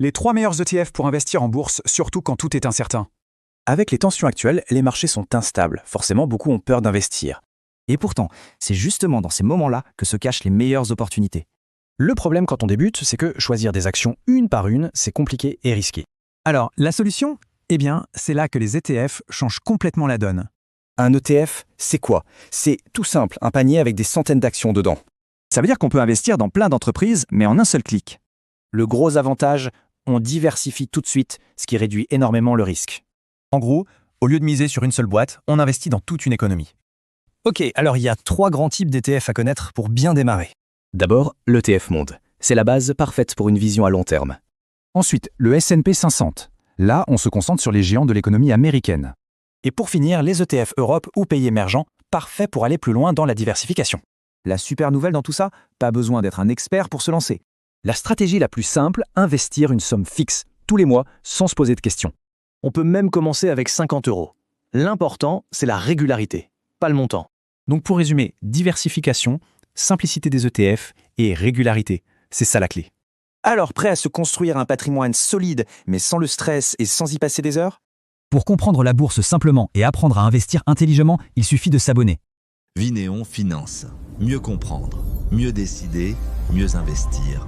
Les 3 meilleurs ETF pour investir en bourse, surtout quand tout est incertain. Avec les tensions actuelles, les marchés sont instables. Forcément, beaucoup ont peur d'investir. Et pourtant, c'est justement dans ces moments-là que se cachent les meilleures opportunités. Le problème quand on débute, c'est que choisir des actions une par une, c'est compliqué et risqué. Alors, la solution? Eh bien, c'est là que les ETF changent complètement la donne. Un ETF, c'est quoi? C'est tout simple, un panier avec des centaines d'actions dedans. Ça veut dire qu'on peut investir dans plein d'entreprises, mais en un seul clic. Le gros avantage, on diversifie tout de suite, ce qui réduit énormément le risque. En gros, au lieu de miser sur une seule boîte, on investit dans toute une économie. Ok, alors il y a 3 grands types d'ETF à connaître pour bien démarrer. D'abord, l'ETF Monde. C'est la base parfaite pour une vision à long terme. Ensuite, le S&P 500. Là, on se concentre sur les géants de l'économie américaine. Et pour finir, les ETF Europe ou pays émergents, parfaits pour aller plus loin dans la diversification. La super nouvelle dans tout ça, pas besoin d'être un expert pour se lancer. La stratégie la plus simple, investir une somme fixe, tous les mois, sans se poser de questions. On peut même commencer avec 50 €. L'important, c'est la régularité, pas le montant. Donc pour résumer, diversification, simplicité des ETF et régularité, c'est ça la clé. Alors, prêt à se construire un patrimoine solide, mais sans le stress et sans y passer des heures? Pour comprendre la bourse simplement et apprendre à investir intelligemment, il suffit de s'abonner. Vinéon Finance. Mieux comprendre, mieux décider, mieux investir.